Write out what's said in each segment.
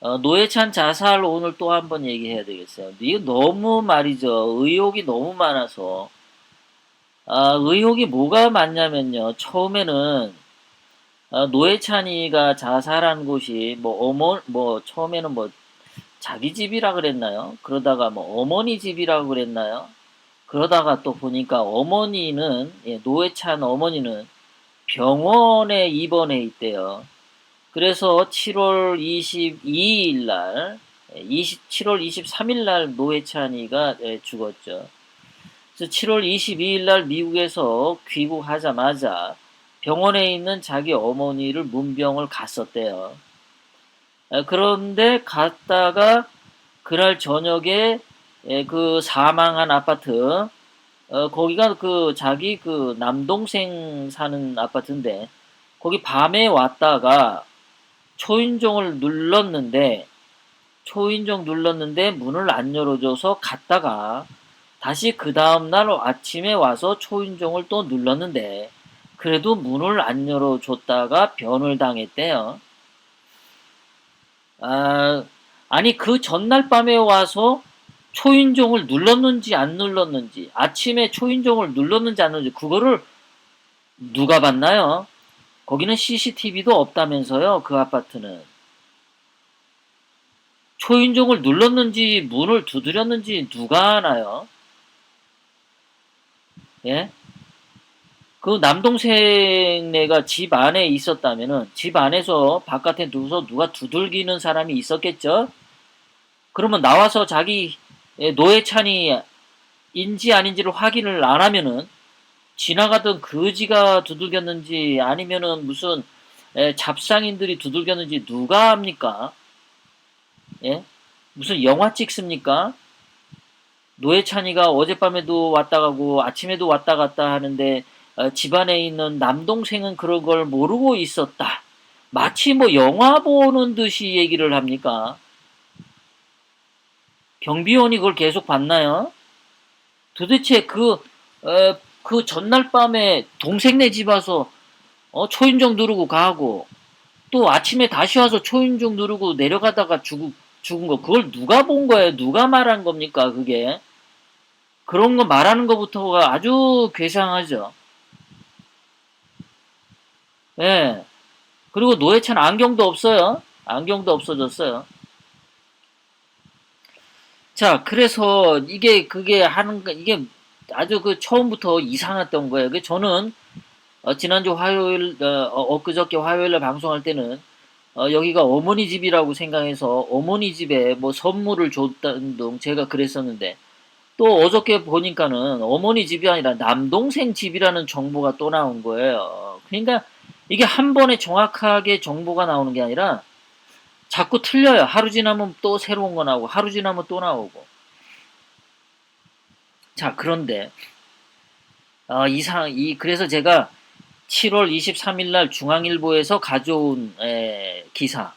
노회찬 자살 오늘 또 한 번 얘기해야 되겠어요. 이거 너무 말이죠. 의혹이 너무 많아서. 의혹이 뭐가 많냐면요. 처음에는 노회찬이가 자살한 곳이 처음에는 뭐 자기 집이라 그랬나요? 그러다가 뭐 어머니 집이라고 그랬나요? 그러다가 또 보니까 어머니는, 노회찬 어머니는 병원에 입원해 있대요. 그래서 7월 22일 날, 7월 23일 날 노회찬이가 죽었죠. 그래서 7월 22일 날 미국에서 귀국하자마자 병원에 있는 자기 어머니를 문병을 갔었대요. 그런데 갔다가 그날 저녁에 그 사망한 아파트, 거기가 그 자기 그 남동생 사는 아파트인데 거기 밤에 왔다가 초인종을 눌렀는데 초인종 눌렀는데 문을 안 열어줘서 갔다가 다시 그 다음날 아침에 와서 초인종을 또 눌렀는데 그래도 문을 안 열어줬다가 변을 당했대요. 아니 그 전날 밤에 와서 초인종을 눌렀는지 안 눌렀는지 아침에 초인종을 눌렀는지 안 눌렀는지 그거를 누가 봤나요? 거기는 CCTV도 없다면서요. 그 아파트는. 초인종을 눌렀는지 문을 두드렸는지 누가 아나요? 예? 그 남동생네가 집 안에 있었다면은 집 안에서 바깥에 누워서 누가 두들기는 사람이 있었겠죠? 그러면 나와서 자기 노회찬이 인지 아닌지를 확인을 안 하면은 지나가던 거지가 두들겼는지 아니면은 무슨 잡상인들이 두들겼는지 누가 합니까? 예? 무슨 영화 찍습니까? 노회찬이가 어젯밤에도 왔다 가고 아침에도 왔다 갔다 하는데 집안에 있는 남동생은 그런 걸 모르고 있었다. 마치 뭐 영화 보는 듯이 얘기를 합니까? 경비원이 그걸 계속 봤나요? 도대체 그 전날 밤에 동생네 집 와서 초인종 누르고 가고 또 아침에 다시 와서 초인종 누르고 내려가다가 죽은 거 그걸 누가 본 거예요? 누가 말한 겁니까? 그게 그런 거 말하는 것부터가 아주 괴상하죠. 예. 그리고 노회찬 안경도 없어요. 안경도 없어졌어요. 자, 그래서 그게 하는 거 이게 아주 그 처음부터 이상했던 거예요. 그 저는 지난주 화요일 엊그저께 화요일에 방송할 때는 여기가 어머니 집이라고 생각해서 어머니 집에 뭐 선물을 줬다는 등 제가 그랬었는데 또 어저께 보니까는 어머니 집이 아니라 남동생 집이라는 정보가 또 나온 거예요. 그러니까 이게 한 번에 정확하게 정보가 나오는 게 아니라 자꾸 틀려요. 하루 지나면 또 새로운 거 나오고 하루 지나면 또 나오고. 자, 그런데 그래서 제가 7월 23일 날 중앙일보에서 가져온 기사,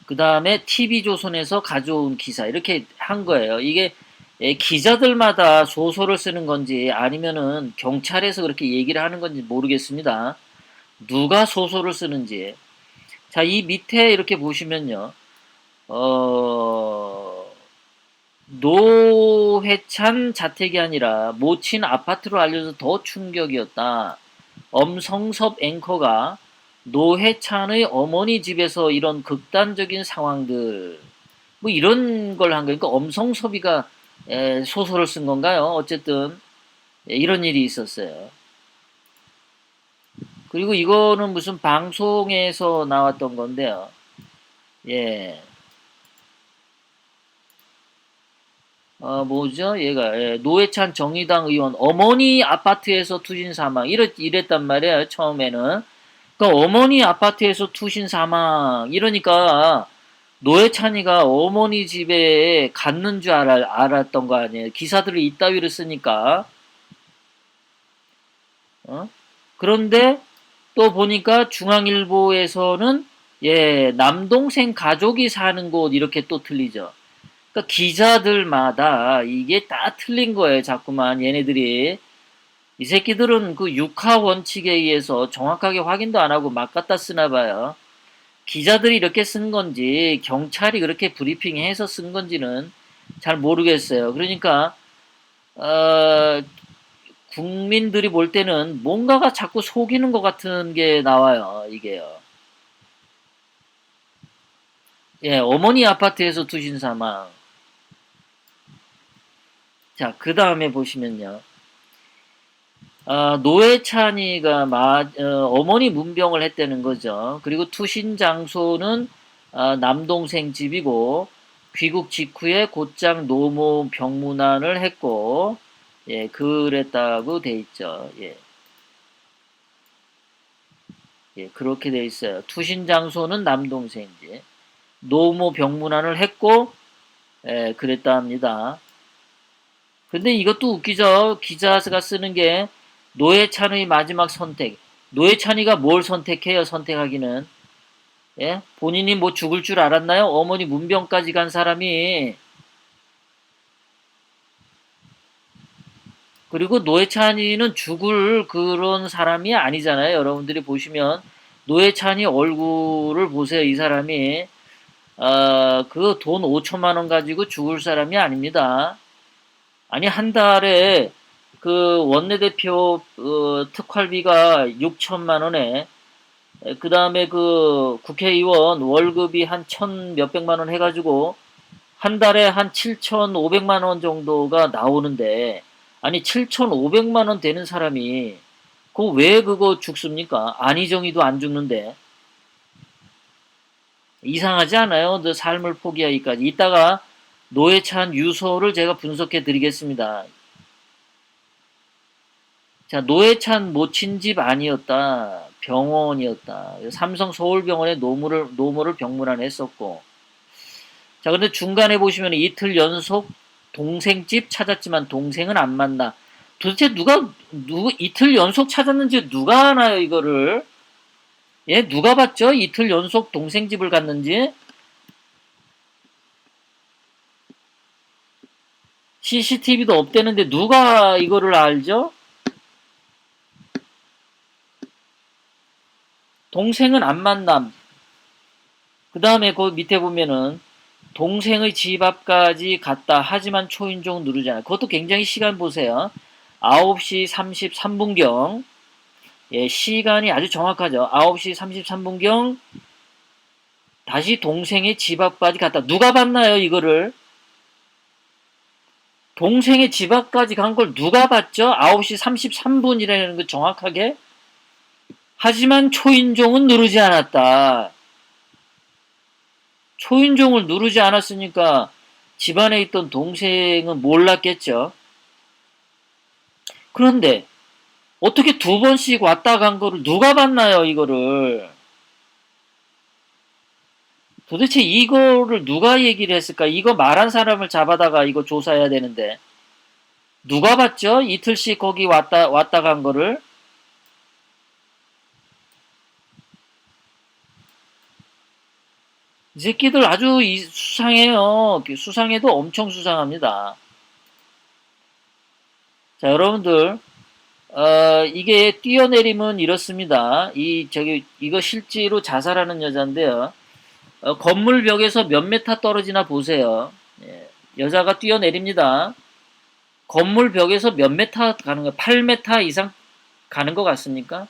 그 다음에 TV조선에서 가져온 기사 이렇게 한 거예요. 이게 기자들마다 소설을 쓰는 건지 아니면은 경찰에서 그렇게 얘기를 하는 건지 모르겠습니다. 누가 소설을 쓰는지. 자, 이 밑에 이렇게 보시면요. 어, 노회찬 자택이 아니라 모친 아파트로 알려져 더 충격이었다. 엄성섭 앵커가 노회찬의 어머니 집에서 이런 극단적인 상황들, 뭐 이런 걸 한 거니까 엄성섭이가 소설을 쓴 건가요? 어쨌든 이런 일이 있었어요. 그리고 이거는 무슨 방송에서 나왔던 건데요. 예. 뭐죠? 얘가 노회찬 정의당 의원 어머니 아파트에서 투신 사망 이랬단 말이에요. 처음에는. 그러니까 어머니 아파트에서 투신 사망 이러니까 노회찬이가 어머니 집에 갔는 줄 알았던 거 아니에요. 기사들이 이따위로 쓰니까. 어? 그런데 또 보니까 중앙일보에서는 남동생 가족이 사는 곳 이렇게 또 틀리죠. 그러니까 기자들마다 이게 다 틀린 거예요. 자꾸만 얘네들이. 이 새끼들은 그 육하 원칙에 의해서 정확하게 확인도 안 하고 막 갖다 쓰나 봐요. 기자들이 이렇게 쓴 건지 경찰이 그렇게 브리핑해서 쓴 건지는 잘 모르겠어요. 그러니까 국민들이 볼 때는 뭔가가 자꾸 속이는 것 같은 게 나와요. 이게요. 예, 어머니 아파트에서 투신 사망. 자, 그 다음에 보시면요. 노회찬이가 어머니 문병을 했다는 거죠. 그리고 투신 장소는 남동생 집이고 귀국 직후에 곧장 노모 병문안을 했고 예, 그랬다고 돼 있죠. 예, 예, 그렇게 돼 있어요. 투신 장소는 남동생 집, 노모 병문안을 했고 예, 그랬다 합니다. 근데 이것도 웃기죠. 기자가 쓰는 게 노회찬의 마지막 선택. 노회찬이가 뭘 선택해요? 선택하기는. 예? 본인이 뭐 죽을 줄 알았나요? 어머니 문병까지 간 사람이. 그리고 노회찬이는 죽을 그런 사람이 아니잖아요. 여러분들이 보시면 노회찬이 얼굴을 보세요. 이 사람이 그 돈 5천만 원 가지고 죽을 사람이 아닙니다. 아니 한 달에 그 원내대표 특활비가 6천만 원에 그 다음에 그 국회의원 월급이 한 천 몇백만 원 해가지고 한 달에 한 7,500만 원 정도가 나오는데 아니 7,500만 원 되는 사람이 그 왜 그거 죽습니까? 안희정이도 안 죽는데 이상하지 않아요? 그 삶을 포기하기까지. 이따가 노회찬 유서를 제가 분석해 드리겠습니다. 자, 노회찬 모친 집 아니었다. 병원이었다. 삼성 서울병원에 노모를 병문안했었고. 자, 근데 중간에 보시면 이틀 연속 동생 집 찾았지만 동생은 안 만나. 도대체 누구 이틀 연속 찾았는지 누가 아나요, 이거를? 예, 누가 봤죠? 이틀 연속 동생 집을 갔는지? CCTV도 없대는데 누가 이거를 알죠? 동생은 안 만남. 그 다음에 그 밑에 보면은 동생의 집 앞까지 갔다. 하지만 초인종 누르잖아요. 그것도 굉장히 시간 보세요. 9시 33분경. 예, 시간이 아주 정확하죠. 9시 33분경 다시 동생의 집 앞까지 갔다. 누가 봤나요, 이거를? 동생의 집 앞까지 간 걸 누가 봤죠? 9시 33분이라는 거 정확하게. 하지만 초인종은 누르지 않았다. 초인종을 누르지 않았으니까 집안에 있던 동생은 몰랐겠죠. 그런데 어떻게 두 번씩 왔다 간 거를 누가 봤나요, 이거를? 도대체 이거를 누가 얘기를 했을까? 이거 말한 사람을 잡아다가 이거 조사해야 되는데. 누가 봤죠? 이틀씩 거기 왔다 간 거를? 이 새끼들 아주 수상해요. 수상해도 엄청 수상합니다. 자, 여러분들, 이게 뛰어내림은 이렇습니다. 이거 실제로 자살하는 여자인데요. 건물 벽에서 몇 메타 떨어지나 보세요. 예, 여자가 뛰어내립니다. 건물 벽에서 몇 메타 가는 거야? 8메타 이상 가는 것 같습니까?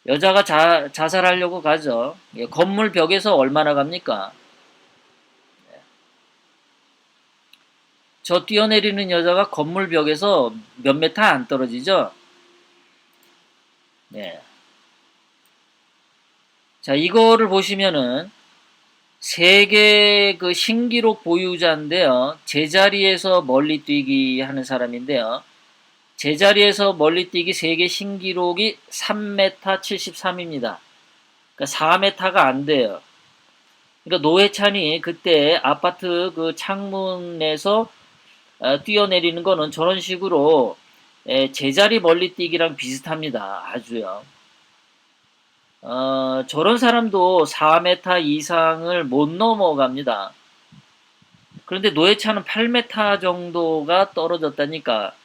여자가 자살하려고 가죠. 예, 건물 벽에서 얼마나 갑니까? 저 뛰어내리는 여자가 건물 벽에서 몇 메타 안 떨어지죠? 예. 자, 이거를 보시면은 세계 그 신기록 보유자인데요. 제자리에서 멀리 뛰기 하는 사람인데요. 제자리에서 멀리 뛰기 세계 신기록이 3m 73입니다. 그러니까 4m가 안 돼요. 그러니까 노회찬이 그때 아파트 그 창문에서 뛰어내리는 거는 저런 식으로 제자리 멀리 뛰기랑 비슷합니다. 아주요. 저런 사람도 4m 이상을 못 넘어갑니다. 그런데 노회찬은 8m 정도가 떨어졌다니까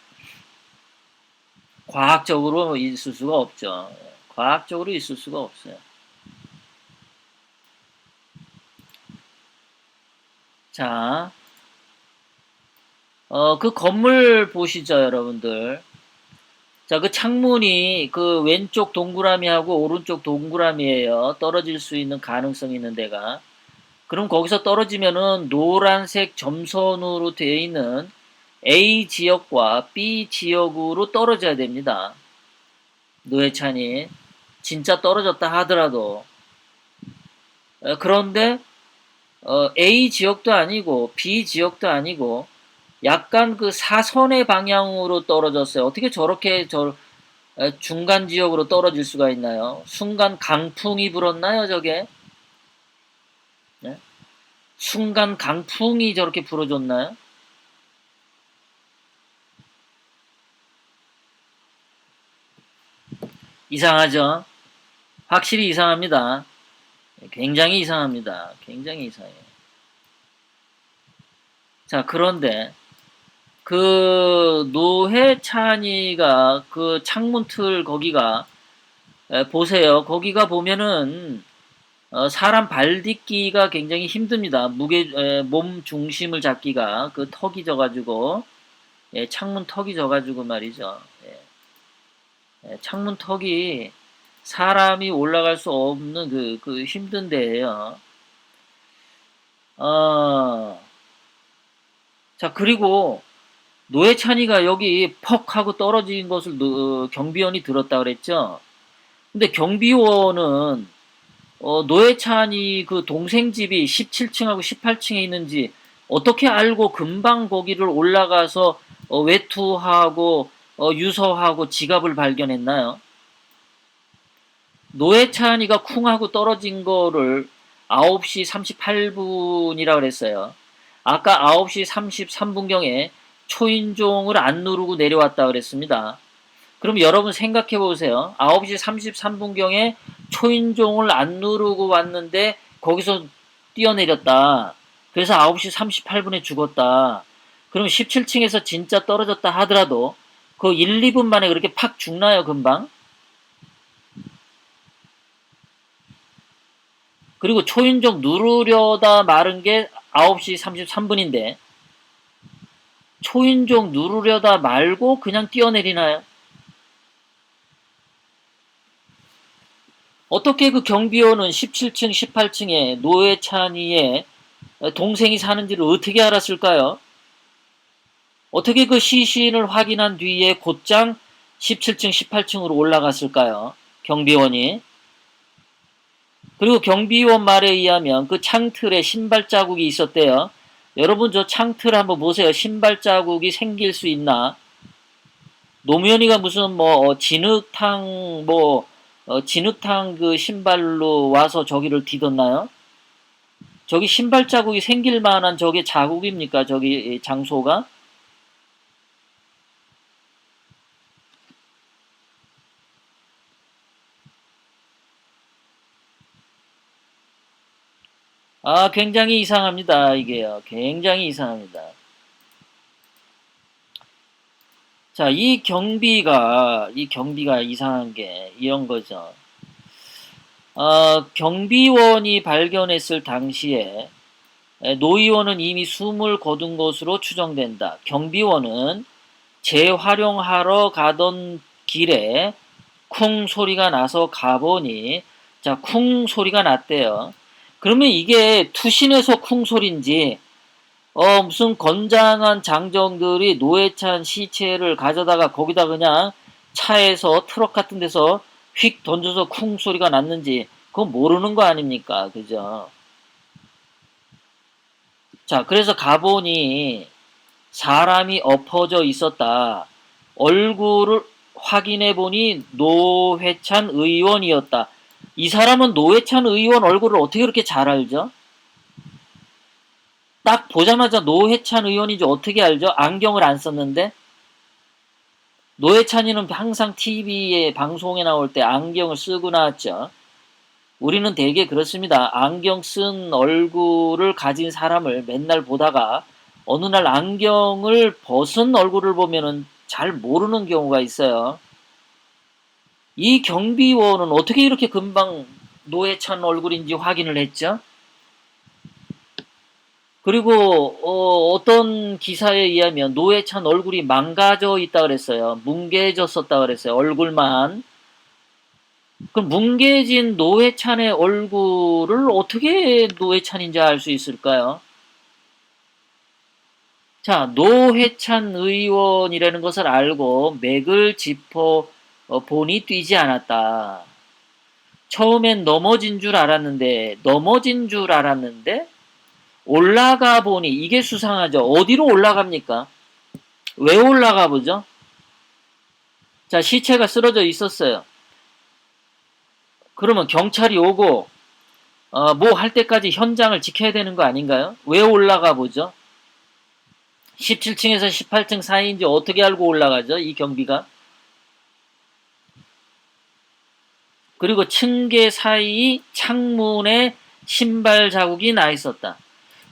과학적으로 있을 수가 없죠. 과학적으로 있을 수가 없어요. 자, 그 건물 보시죠, 여러분들. 자, 그 창문이 그 왼쪽 동그라미하고 오른쪽 동그라미에요. 떨어질 수 있는 가능성이 있는 데가. 그럼 거기서 떨어지면은 노란색 점선으로 되어 있는 A 지역과 B 지역으로 떨어져야 됩니다. 노회찬이 진짜 떨어졌다 하더라도. 그런데 A 지역도 아니고 B 지역도 아니고 약간 그 사선의 방향으로 떨어졌어요. 어떻게 저렇게 중간 지역으로 떨어질 수가 있나요? 순간 강풍이 불었나요, 저게? 네? 순간 강풍이 저렇게 불어줬나요? 이상하죠? 확실히 이상합니다. 굉장히 이상합니다. 굉장히 이상해요. 자, 그런데 그 노회찬이가 그 창문 틀 거기가 보세요. 거기가 보면은 사람 발 딛기가 굉장히 힘듭니다. 몸 중심을 잡기가 그 턱이 져가지고 창문 턱이 져가지고 말이죠. 창문 턱이 사람이 올라갈 수 없는 그 힘든 데예요. 자, 그리고 노회찬이가 여기 퍽 하고 떨어진 것을 경비원이 들었다 그랬죠. 근데 경비원은 노회찬이 그 동생 집이 17층하고 18층에 있는지 어떻게 알고 금방 거기를 올라가서 외투하고 유서하고 지갑을 발견했나요? 노회찬이가 쿵 하고 떨어진 거를 9시 38분이라 그랬어요. 아까 9시 33분경에 초인종을 안 누르고 내려왔다 그랬습니다. 그럼 여러분 생각해 보세요. 9시 33분경에 초인종을 안 누르고 왔는데 거기서 뛰어내렸다. 그래서 9시 38분에 죽었다. 그럼 17층에서 진짜 떨어졌다 하더라도 그 1, 2분 만에 그렇게 팍 죽나요, 금방? 그리고 초인종 누르려다 마른 게 9시 33분인데 초인종 누르려다 말고 그냥 뛰어내리나요? 어떻게 그 경비원은 17층, 18층에 노회찬이의 동생이 사는지를 어떻게 알았을까요? 어떻게 그 시신을 확인한 뒤에 곧장 17층, 18층으로 올라갔을까요? 경비원이. 그리고 경비원 말에 의하면 그 창틀에 신발 자국이 있었대요. 여러분 저 창틀 한번 보세요. 신발 자국이 생길 수 있나? 노무현이가 무슨 뭐 진흙탕 그 신발로 와서 저기를 디뎠나요? 저기 신발 자국이 생길 만한 저게 자국입니까? 저기 장소가? 아, 굉장히 이상합니다. 이게요. 굉장히 이상합니다. 자, 이 경비가 이상한 게 이런 거죠. 경비원이 발견했을 당시에 노의원은 이미 숨을 거둔 것으로 추정된다. 경비원은 재활용하러 가던 길에 쿵 소리가 나서 가보니, 자, 쿵 소리가 났대요. 그러면 이게 투신에서 쿵 소리인지, 무슨 건장한 장정들이 노회찬 시체를 가져다가 거기다 그냥 차에서 트럭 같은 데서 휙 던져서 쿵 소리가 났는지, 그건 모르는 거 아닙니까? 그죠? 자, 그래서 가보니 사람이 엎어져 있었다. 얼굴을 확인해 보니 노회찬 의원이었다. 이 사람은 노회찬 의원 얼굴을 어떻게 그렇게 잘 알죠? 딱 보자마자 노회찬 의원인지 어떻게 알죠? 안경을 안 썼는데? 노회찬이는 항상 TV에 방송에 나올 때 안경을 쓰고 나왔죠. 우리는 되게 그렇습니다. 안경 쓴 얼굴을 가진 사람을 맨날 보다가 어느 날 안경을 벗은 얼굴을 보면은 잘 모르는 경우가 있어요. 이 경비원은 어떻게 이렇게 금방 노회찬 얼굴인지 확인을 했죠? 그리고 어떤 기사에 의하면 노회찬 얼굴이 망가져 있다 그랬어요. 뭉개졌었다 그랬어요. 얼굴만. 그럼 뭉개진 노회찬의 얼굴을 어떻게 노회찬인지 알 수 있을까요? 자, 노회찬 의원이라는 것을 알고 맥을 짚어 보니 뛰지 않았다. 처음엔 넘어진 줄 알았는데 올라가 보니 이게 수상하죠. 어디로 올라갑니까? 왜 올라가 보죠? 자, 시체가 쓰러져 있었어요. 그러면 경찰이 오고 뭐 할 때까지 현장을 지켜야 되는 거 아닌가요? 왜 올라가 보죠? 17층에서 18층 사이인지 어떻게 알고 올라가죠? 이 경비가. 그리고 층계 사이 창문에 신발 자국이 나 있었다.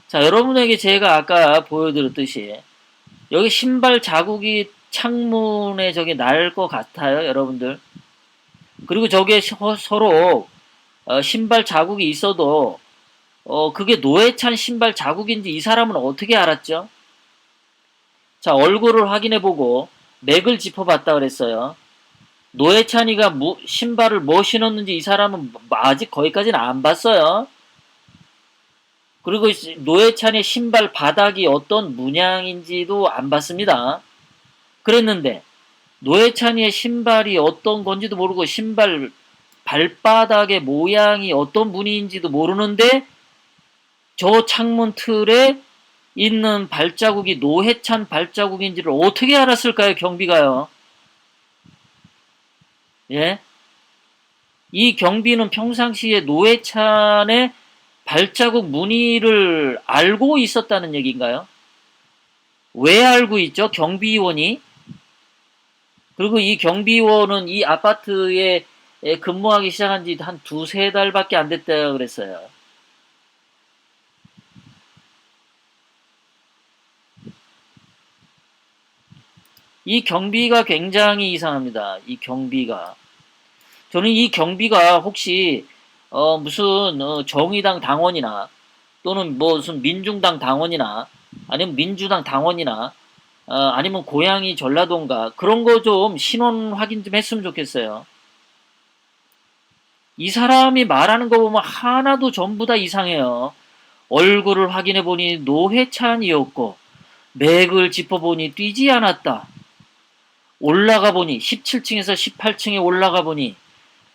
자, 여러분에게 제가 아까 보여드렸듯이 여기 신발 자국이 창문에 저기 날 것 같아요, 여러분들. 그리고 저게 서로 신발 자국이 있어도 그게 노회찬 신발 자국인지 이 사람은 어떻게 알았죠? 자, 얼굴을 확인해보고 맥을 짚어봤다 그랬어요. 노회찬이가 신발을 뭐 신었는지 이 사람은 아직 거기까지는 안 봤어요. 그리고 노회찬의 신발 바닥이 어떤 문양인지도 안 봤습니다. 그랬는데 노회찬이의 신발이 어떤 건지도 모르고 신발 발바닥의 모양이 어떤 무늬인지도 모르는데 저 창문 틀에 있는 발자국이 노회찬 발자국인지를 어떻게 알았을까요? 경비가요. 예? 이 경비는 평상시에 노회찬의 발자국 무늬를 알고 있었다는 얘기인가요? 왜 알고 있죠? 경비원이. 그리고 이 경비원은 이 아파트에 근무하기 시작한 지 한 두세 달밖에 안 됐다 그랬어요. 이 경비가 굉장히 이상합니다. 이 경비가. 저는 이 경비가 혹시 무슨 정의당 당원이나 또는 무슨 민중당 당원이나 아니면 민주당 당원이나 아니면 고향이 전라도인가 그런 거 좀 신원 확인 좀 했으면 좋겠어요. 이 사람이 말하는 거 보면 하나도 전부 다 이상해요. 얼굴을 확인해 보니 노회찬이었고 맥을 짚어보니 뛰지 않았다. 올라가 보니 17층에서 18층에 올라가 보니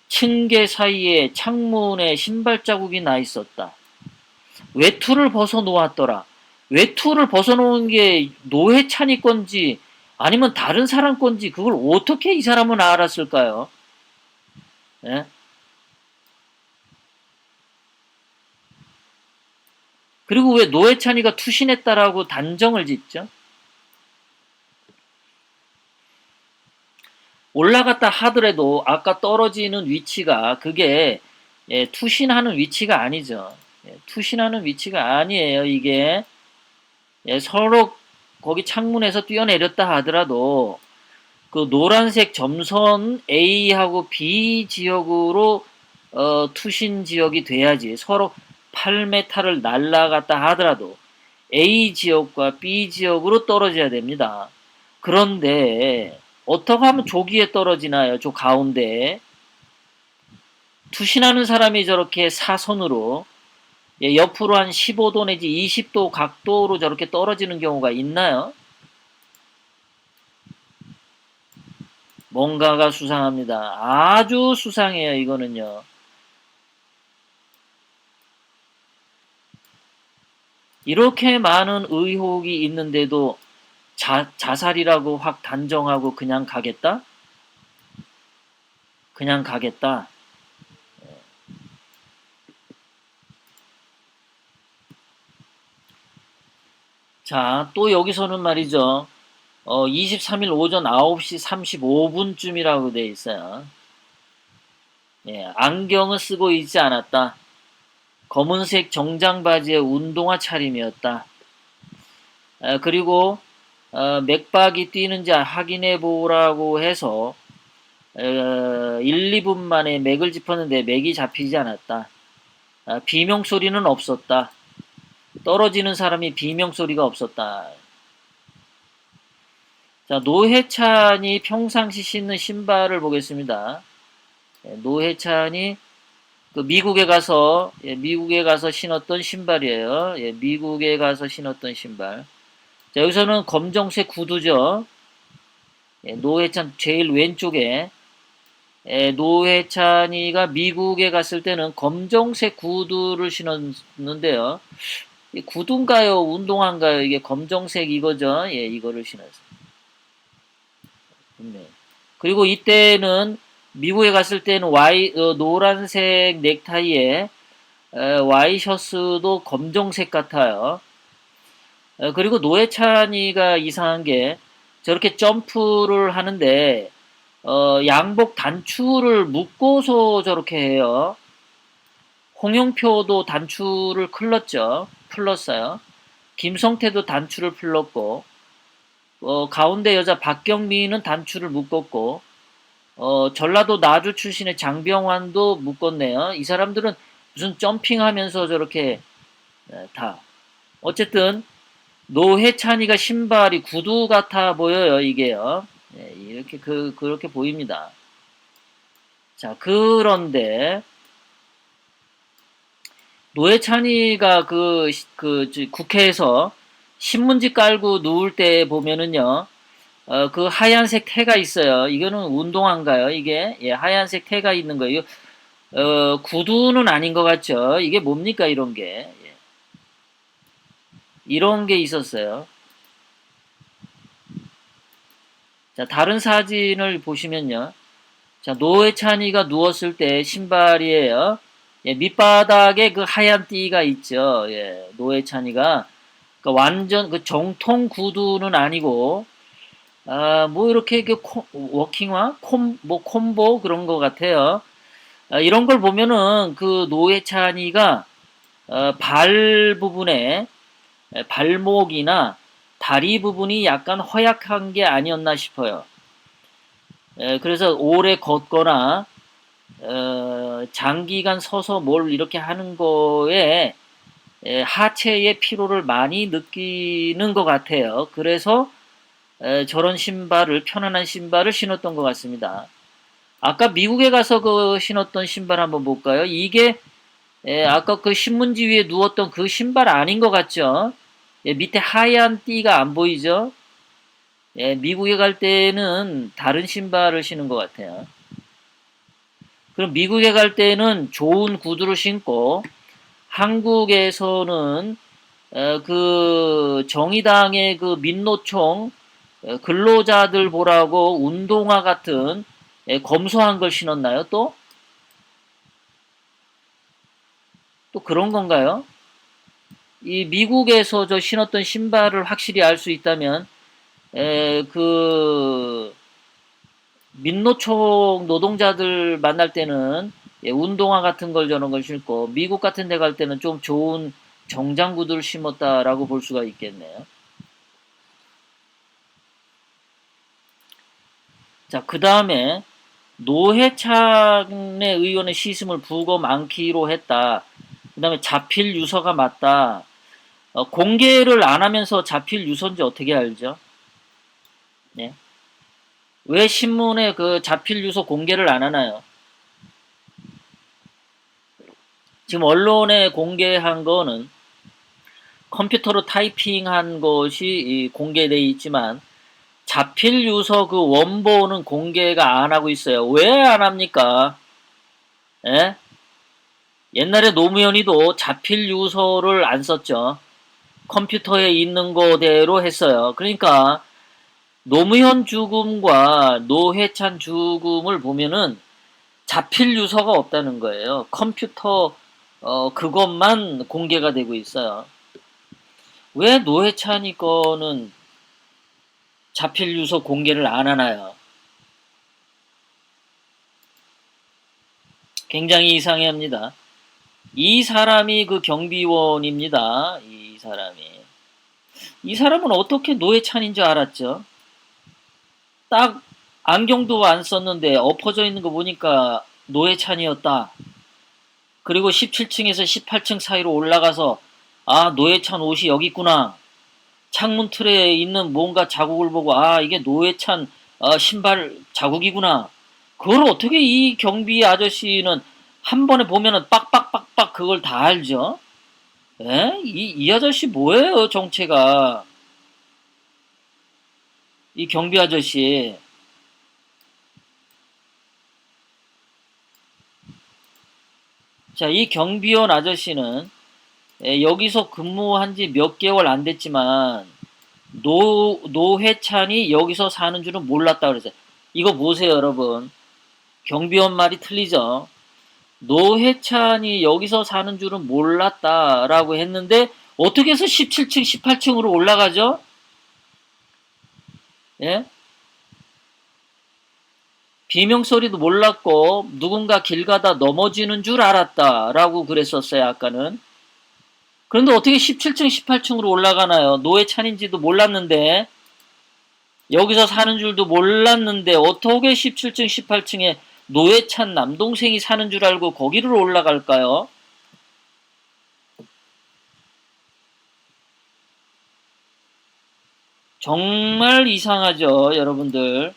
층계 사이에 창문에 신발 자국이 나 있었다. 외투를 벗어 놓았더라. 외투를 벗어 놓은 게 노회찬이 건지 아니면 다른 사람 건지 그걸 어떻게 이 사람은 알았을까요? 예? 그리고 왜 노회찬이가 투신했다라고 단정을 짓죠? 올라갔다 하더라도 아까 떨어지는 위치가 그게 투신하는 위치가 아니죠. 투신하는 위치가 아니에요. 이게 서로 거기 창문에서 뛰어내렸다 하더라도 그 노란색 점선 A하고 B 지역으로 투신 지역이 돼야지 서로 8m를 날아갔다 하더라도 A 지역과 B 지역으로 떨어져야 됩니다. 그런데 어떻게 하면 조기에 떨어지나요? 저 가운데 투신하는 사람이 저렇게 사선으로 옆으로 한 15도 내지 20도 각도로 저렇게 떨어지는 경우가 있나요? 뭔가가 수상합니다. 아주 수상해요, 이거는요. 이렇게 많은 의혹이 있는데도 자살이라고 확 단정하고 그냥 가겠다? 그냥 가겠다. 자, 또 여기서는 말이죠. 23일 오전 9시 35분쯤이라고 돼 있어요. 예, 안경을 쓰고 있지 않았다. 검은색 정장 바지에 운동화 차림이었다. 그리고 맥박이 뛰는지 확인해 보라고 해서 1, 2분 만에 맥을 짚었는데 맥이 잡히지 않았다. 비명 소리는 없었다. 떨어지는 사람이 비명소리가 없었다. 자, 노회찬이 평상시 신는 신발을 보겠습니다. 노회찬이 그 미국에 가서 신었던 신발이에요. 미국에 가서 신었던 신발. 자, 여기서는 검정색 구두죠. 노회찬 제일 왼쪽에 노회찬이가 미국에 갔을 때는 검정색 구두를 신었는데요. 구두인가요? 운동화인가요? 이게 검정색 이거죠. 이거를 신었어요. 네. 그리고 이때는 미국에 갔을 때는 노란색 넥타이에 와이셔츠도 검정색 같아요. 그리고 노회찬이가 이상한 게 저렇게 점프를 하는데 양복 단추를 묶고서 저렇게 해요. 홍영표도 단추를 풀었어요. 김성태도 단추를 풀었고 가운데 여자 박경민은 단추를 묶었고 전라도 나주 출신의 장병환도 묶었네요. 이 사람들은 무슨 점핑하면서 저렇게 다 어쨌든 노회찬이가 신발이 구두 같아 보여요. 이게요. 이렇게 그렇게 보입니다. 자, 그런데 노회찬이가 국회에서 신문지 깔고 누울 때 보면은요, 그 하얀색 태가 있어요. 이거는 운동화인가요? 이게 하얀색 태가 있는 거예요. 구두는 아닌 것 같죠? 이게 뭡니까 이런 게? 이런 게 있었어요. 자, 다른 사진을 보시면요. 자, 노회찬이가 누웠을 때 신발이에요. 밑바닥에 그 하얀 띠가 있죠. 노회찬이가 완전 그 정통 구두는 아니고 뭐 이렇게 그 워킹화, 콤보 그런 것 같아요. 이런 걸 보면은 그 노회찬이가 발 부분에 발목이나 다리 부분이 약간 허약한 게 아니었나 싶어요. 그래서 오래 걷거나 장기간 서서 뭘 이렇게 하는 거에 하체의 피로를 많이 느끼는 것 같아요. 그래서 저런 편안한 신발을 신었던 것 같습니다. 아까 미국에 가서 그 신었던 신발 한번 볼까요? 이게 아까 그 신문지 위에 누웠던 그 신발 아닌 것 같죠? 밑에 하얀 띠가 안 보이죠? 미국에 갈 때는 다른 신발을 신은 것 같아요. 그럼 미국에 갈 때는 좋은 구두를 신고 한국에서는 그 정의당의 그 민노총 근로자들 보라고 운동화 같은 검소한 걸 신었나요? 또 그런 건가요? 이 미국에서 저 신었던 신발을 확실히 알 수 있다면 그 민노총 노동자들 만날 때는 운동화 같은 걸 저런 걸 신고 미국 같은 데 갈 때는 좀 좋은 정장 구두를 신었다라고 볼 수가 있겠네요. 자, 그 다음에 노회찬의 의원의 시슴을 부검 않기로 했다. 그 다음에 자필 유서가 맞다. 공개를 안 하면서 자필 유서인지 어떻게 알죠? 네. 왜 신문에 그 자필 유서 공개를 안 하나요? 지금 언론에 공개한 거는 컴퓨터로 타이핑한 것이 공개되어 있지만 자필 유서 그 원본은 공개가 안 하고 있어요. 왜 안 합니까? 예? 옛날에 노무현이도 자필 유서를 안 썼죠. 컴퓨터에 있는 거대로 했어요. 그러니까 노무현 죽음과 노회찬 죽음을 보면은 자필 유서가 없다는 거예요. 컴퓨터 그것만 공개가 되고 있어요. 왜 노회찬이 거는 자필 유서 공개를 안 하나요? 굉장히 이상해합니다. 이 사람이 그 경비원입니다. 이 사람은 어떻게 노회찬인 줄 알았죠? 딱 안경도 안 썼는데 엎어져 있는 거 보니까 노회찬이었다. 그리고 17층에서 18층 사이로 올라가서 아, 노회찬 옷이 여기 있구나. 창문 틀에 있는 뭔가 자국을 보고, 아, 이게 노회찬 신발 자국이구나. 그걸 어떻게 이 경비 아저씨는 한 번에 보면은 빡빡빡빡 그걸 다 알죠? 에? 이 아저씨 뭐예요, 정체가. 이 경비 아저씨. 자, 이 경비원 아저씨는 여기서 근무한 지 몇 개월 안 됐지만, 노회찬이 여기서 사는 줄은 몰랐다 그랬어요. 이거 보세요, 여러분. 경비원 말이 틀리죠? 노회찬이 여기서 사는 줄은 몰랐다라고 했는데, 어떻게 해서 17층, 18층으로 올라가죠? 예? 비명소리도 몰랐고, 누군가 길 가다 넘어지는 줄 알았다라고 그랬었어요, 아까는. 그런데 어떻게 17층, 18층으로 올라가나요? 노회찬인지도 몰랐는데, 여기서 사는 줄도 몰랐는데, 어떻게 17층, 18층에 노회찬 남동생이 사는 줄 알고 거기를 올라갈까요? 정말 이상하죠, 여러분들.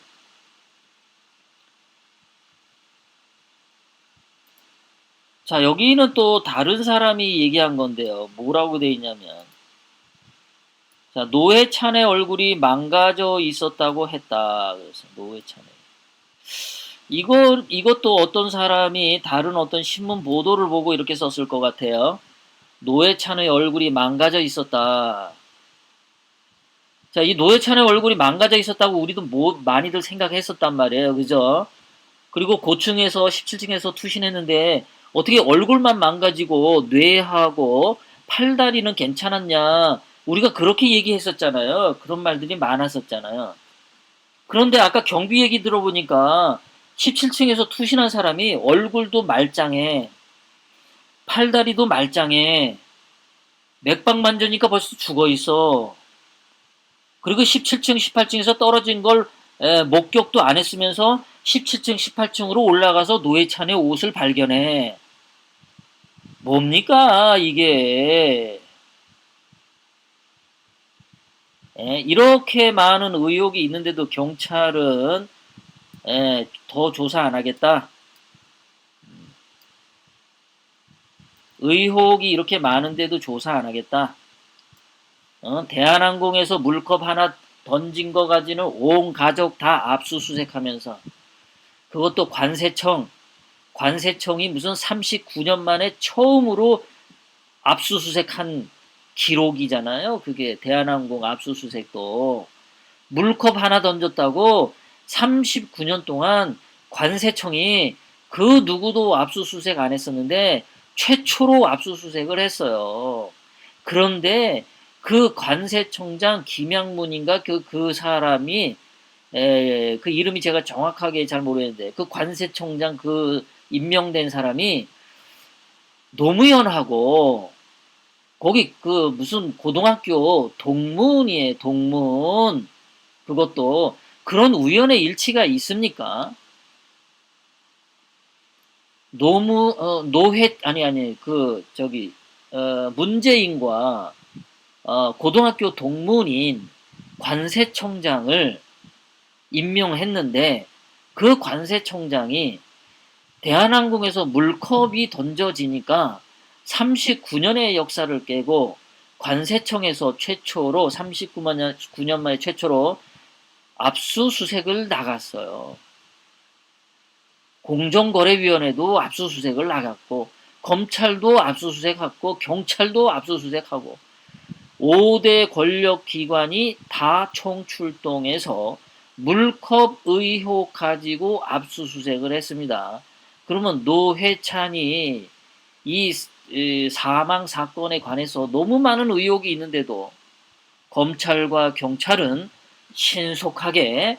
자, 여기는 또 다른 사람이 얘기한 건데요. 뭐라고 돼 있냐면, 자, 노회찬의 얼굴이 망가져 있었다고 했다. 그래서 노회찬의. 이것도 어떤 사람이 다른 어떤 신문 보도를 보고 이렇게 썼을 것 같아요. 노회찬의 얼굴이 망가져 있었다. 자, 이 노회찬의 얼굴이 망가져 있었다고 우리도 많이들 생각했었단 말이에요. 그죠? 그리고 고층에서 17층에서 투신했는데 어떻게 얼굴만 망가지고 뇌하고 팔다리는 괜찮았냐. 우리가 그렇게 얘기했었잖아요. 그런 말들이 많았었잖아요. 그런데 아까 경비 얘기 들어보니까 17층에서 투신한 사람이 얼굴도 말짱해. 팔다리도 말짱해. 맥박 만져니까 벌써 죽어 있어. 그리고 17층, 18층에서 떨어진 걸 목격도 안 했으면서 17층, 18층으로 올라가서 노회찬의 옷을 발견해. 뭡니까, 이게. 이렇게 많은 의혹이 있는데도 경찰은 더 조사 안 하겠다. 의혹이 이렇게 많은데도 조사 안 하겠다. 대한항공에서 물컵 하나 던진 거 가지는 온 가족 다 압수수색하면서 그것도 관세청이 무슨 39년 만에 처음으로 압수수색한 기록이잖아요. 그게 대한항공 압수수색도 물컵 하나 던졌다고 39년 동안 관세청이 그 누구도 압수수색 안 했었는데 최초로 압수수색을 했어요. 그런데 그 관세청장 김양문인가 그 사람이 그 이름이 제가 정확하게 잘 모르겠는데 그 관세청장 그 임명된 사람이 노무현하고 거기 그 무슨 고등학교 동문이에요, 동문. 그것도 그런 우연의 일치가 있습니까? 노회 아니 그 저기 문재인과 고등학교 동문인 관세청장을 임명했는데 그 관세청장이 대한항공에서 물컵이 던져지니까 39년의 역사를 깨고 관세청에서 최초로 39년 만에 최초로 압수수색을 나갔어요. 공정거래위원회도 압수수색을 나갔고 검찰도 압수수색하고 경찰도 압수수색하고 5대 권력기관이 다 총출동해서 물컵 의혹 가지고 압수수색을 했습니다. 그러면 노회찬이 이 사망 사건에 관해서 너무 많은 의혹이 있는데도 검찰과 경찰은 신속하게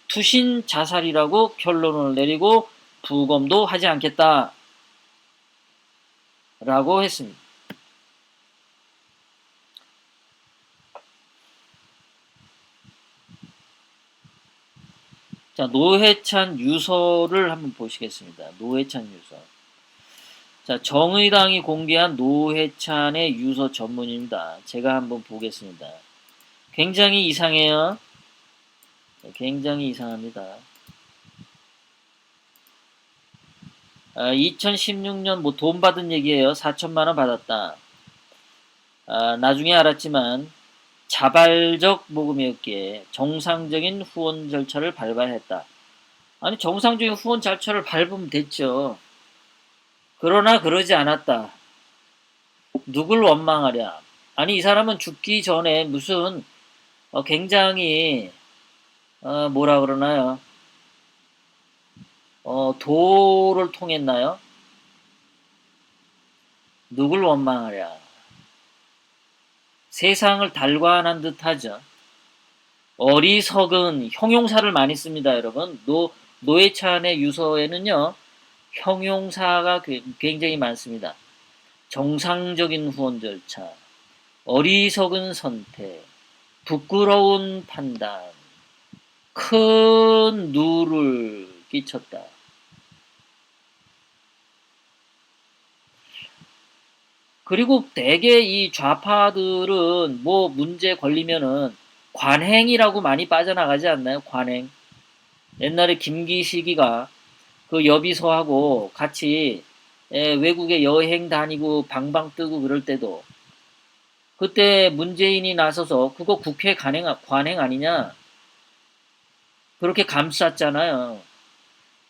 투신 자살이라고 결론을 내리고 부검도 하지 않겠다라고 했습니다. 자, 노회찬 유서를 한번 보시겠습니다. 노회찬 유서. 자, 정의당이 공개한 노회찬의 유서 전문입니다. 제가 한번 보겠습니다. 굉장히 이상해요. 굉장히 이상합니다. 2016년 뭐 돈 받은 얘기예요. 4천만 원 받았다. 나중에 알았지만 자발적 모금이었기에 정상적인 후원 절차를 밟아야 했다. 아니 정상적인 후원 절차를 밟으면 됐죠. 그러나 그러지 않았다. 누굴 원망하랴. 아니 이 사람은 죽기 전에 무슨 굉장히 뭐라 그러나요? 도를 통했나요? 누굴 원망하랴. 세상을 달관한 듯하죠. 어리석은 형용사를 많이 씁니다, 여러분. 노회찬의 유서에는요, 형용사가 굉장히 많습니다. 정상적인 후원 절차, 어리석은 선택, 부끄러운 판단, 큰 누를 끼쳤다. 그리고 대개 이 좌파들은 뭐 문제 걸리면은 관행이라고 많이 빠져나가지 않나요? 관행. 옛날에 김기식이가 그 여비서하고 같이 외국에 여행 다니고 방방 뜨고 그럴 때도 그때 문재인이 나서서 그거 국회 관행 아니냐? 그렇게 감쌌잖아요.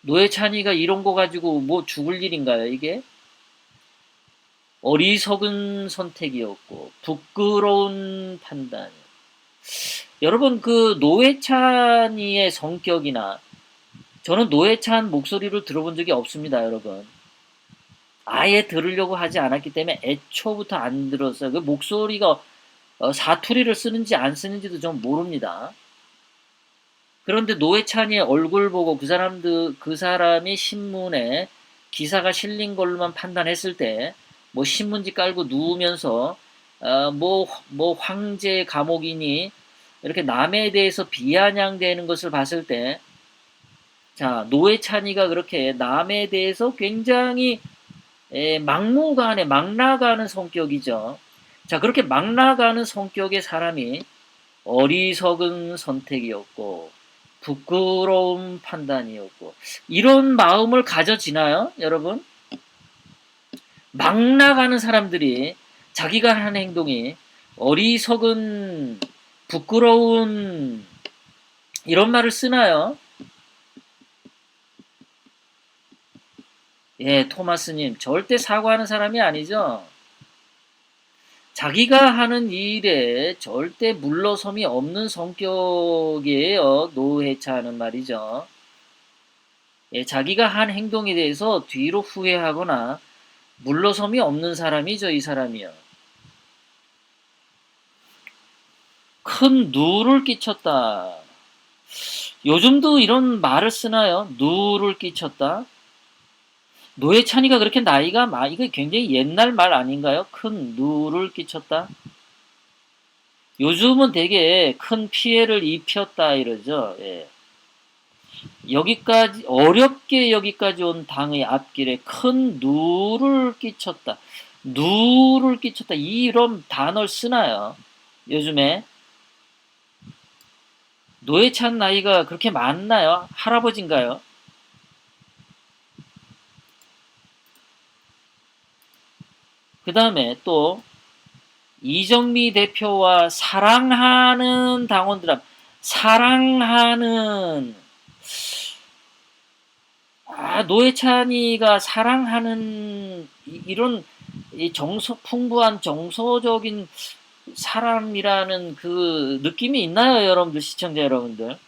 노회찬이가 이런 거 가지고 뭐 죽을 일인가요, 이게? 어리석은 선택이었고 부끄러운 판단. 여러분 그 노회찬이의 성격이나 저는 노회찬 목소리를 들어본 적이 없습니다, 여러분. 아예 들으려고 하지 않았기 때문에 애초부터 안 들었어요. 그 목소리가 사투리를 쓰는지 안 쓰는지도 좀 모릅니다. 그런데 노회찬이의 얼굴 보고 그 사람이 신문에 기사가 실린 걸로만 판단했을 때, 뭐 신문지 깔고 누우면서, 뭐 황제 감옥이니, 이렇게 남에 대해서 비아냥대는 것을 봤을 때, 자, 노회찬이가 그렇게 남에 대해서 굉장히 막무가내, 막 나가는 성격이죠. 자, 그렇게 막 나가는 성격의 사람이 어리석은 선택이었고, 부끄러운 판단이었고, 이런 마음을 가져지나요, 여러분? 막 나가는 사람들이 자기가 하는 행동이 어리석은, 부끄러운, 이런 말을 쓰나요? 예, 토마스님, 절대 사과하는 사람이 아니죠. 자기가 하는 일에 절대 물러섬이 없는 성격이에요. 노회차는 말이죠. 예, 자기가 한 행동에 대해서 뒤로 후회하거나 물러섬이 없는 사람이죠, 이 사람이요. 큰 누를 끼쳤다. 요즘도 이런 말을 쓰나요? 누를 끼쳤다. 노회찬이가 그렇게 이거 굉장히 옛날 말 아닌가요? 큰 누를 끼쳤다. 요즘은 되게 큰 피해를 입혔다 이러죠. 예. 어렵게 여기까지 온 당의 앞길에 큰 누를 끼쳤다. 누를 끼쳤다. 이런 단어를 쓰나요? 요즘에. 노회찬 나이가 그렇게 많나요? 할아버지인가요? 그 다음에 또, 이정미 대표와 사랑하는 사랑하는, 노회찬이가 사랑하는, 이런, 풍부한 정서적인 사람이라는 그 느낌이 있나요, 여러분들, 시청자 여러분들?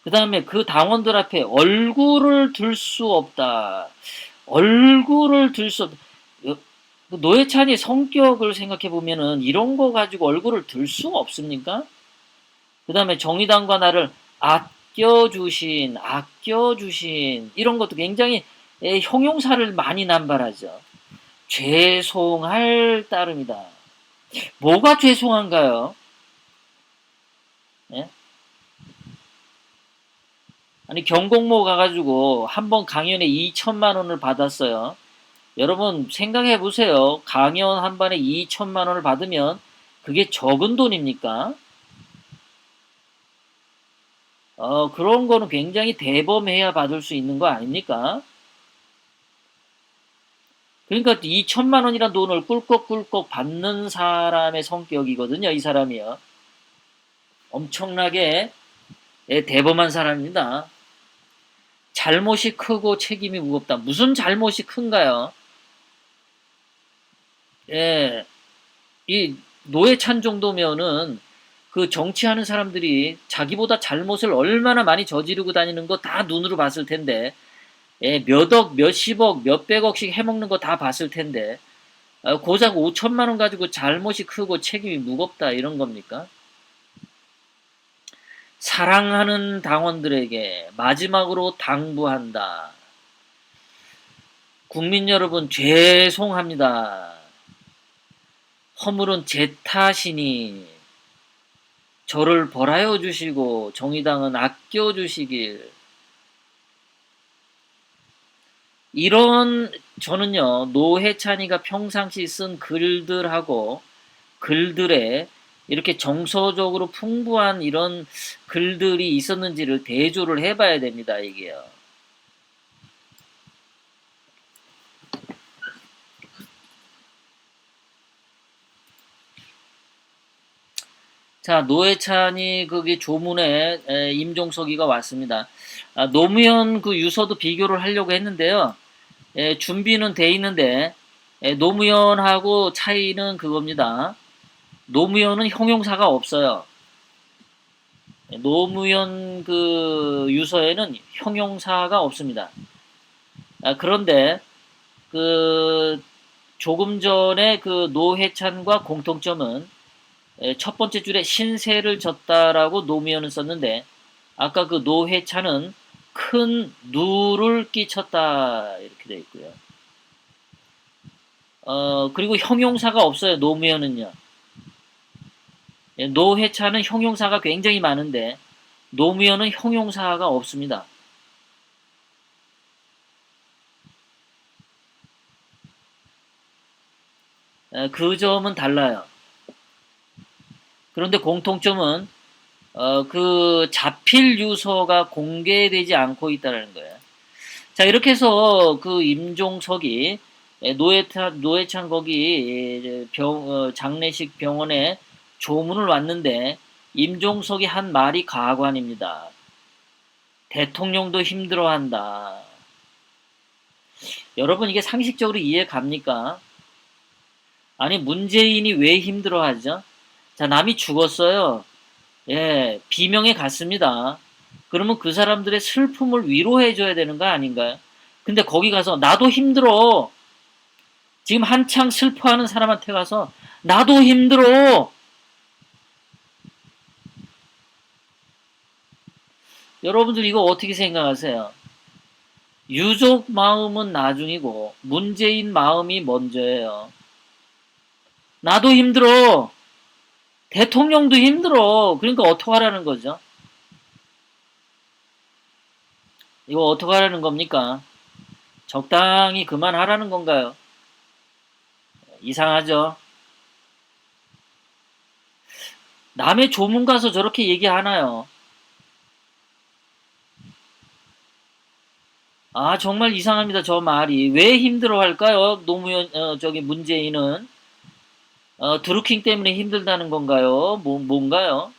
그 다음에 그 당원들 앞에 얼굴을 들 수 없다. 얼굴을 들 수 없다. 노회찬이 성격을 생각해 보면은 이런 거 가지고 얼굴을 들 수 없습니까? 그 다음에 정의당과 나를 아껴주신, 이런 것도 굉장히 형용사를 많이 남발하죠. 죄송할 따름이다. 뭐가 죄송한가요? 예? 아니 경공모 가가지고 한 번 강연에 2천만 원을 받았어요. 여러분 생각해 보세요. 강연 한 번에 2천만 원을 받으면 그게 적은 돈입니까? 그런 거는 굉장히 대범해야 받을 수 있는 거 아닙니까? 그러니까 2천만 원이라는 돈을 꿀꺽꿀꺽 받는 사람의 성격이거든요, 이 사람이요. 엄청나게 대범한 사람입니다. 잘못이 크고 책임이 무겁다. 무슨 잘못이 큰가요? 예, 이 노회찬 정도면은 그 정치하는 사람들이 자기보다 잘못을 얼마나 많이 저지르고 다니는 거 다 눈으로 봤을 텐데, 예, 몇 억, 몇십억, 몇백억씩 해먹는 거 다 봤을 텐데, 고작 5천만 원 가지고 잘못이 크고 책임이 무겁다 이런 겁니까? 사랑하는 당원들에게 마지막으로 당부한다. 국민 여러분 죄송합니다. 허물은 제 탓이니 저를 벌하여 주시고 정의당은 아껴 주시길. 이런 저는요 노회찬이가 평상시 쓴 글들하고 글들에 이렇게 정서적으로 풍부한 이런 글들이 있었는지를 대조를 해봐야 됩니다. 이게요. 자, 노회찬이 거기 조문에 임종석이가 왔습니다. 노무현 그 유서도 비교를 하려고 했는데요. 준비는 돼 있는데 노무현하고 차이는 그겁니다. 노무현은 형용사가 없어요. 노무현 그 유서에는 형용사가 없습니다. 그런데 그 조금 전에 그 노회찬과 공통점은 첫 번째 줄에 신세를 졌다라고 노무현은 썼는데 아까 그 노회찬은 큰 누를 끼쳤다 이렇게 되어 있고요. 그리고 형용사가 없어요. 노무현은요. 노회찬은 형용사가 굉장히 많은데 노무현은 형용사가 없습니다. 그 점은 달라요. 그런데 공통점은 그 자필 유서가 공개되지 않고 있다는 거예요. 자, 이렇게 해서 그 임종석이 노회찬 거기 장례식 병원에 조문을 왔는데 임종석이 한 말이 가관입니다. 대통령도 힘들어한다. 여러분 이게 상식적으로 이해 갑니까? 아니 문재인이 왜 힘들어하죠? 자, 남이 죽었어요. 예, 비명에 갔습니다. 그러면 그 사람들의 슬픔을 위로해줘야 되는 거 아닌가요? 근데 거기 가서 나도 힘들어. 지금 한창 슬퍼하는 사람한테 가서 나도 힘들어. 여러분들 이거 어떻게 생각하세요? 유족 마음은 나중이고 문재인 마음이 먼저예요. 나도 힘들어. 대통령도 힘들어. 그러니까 어떡하라는 거죠? 이거 어떡하라는 겁니까? 적당히 그만하라는 건가요? 이상하죠? 남의 조문 가서 저렇게 얘기하나요? 아, 정말 이상합니다. 저 말이. 왜 힘들어 할까요? 노무현, 저기 문재인은. 드루킹 때문에 힘들다는 건가요? 뭔가요?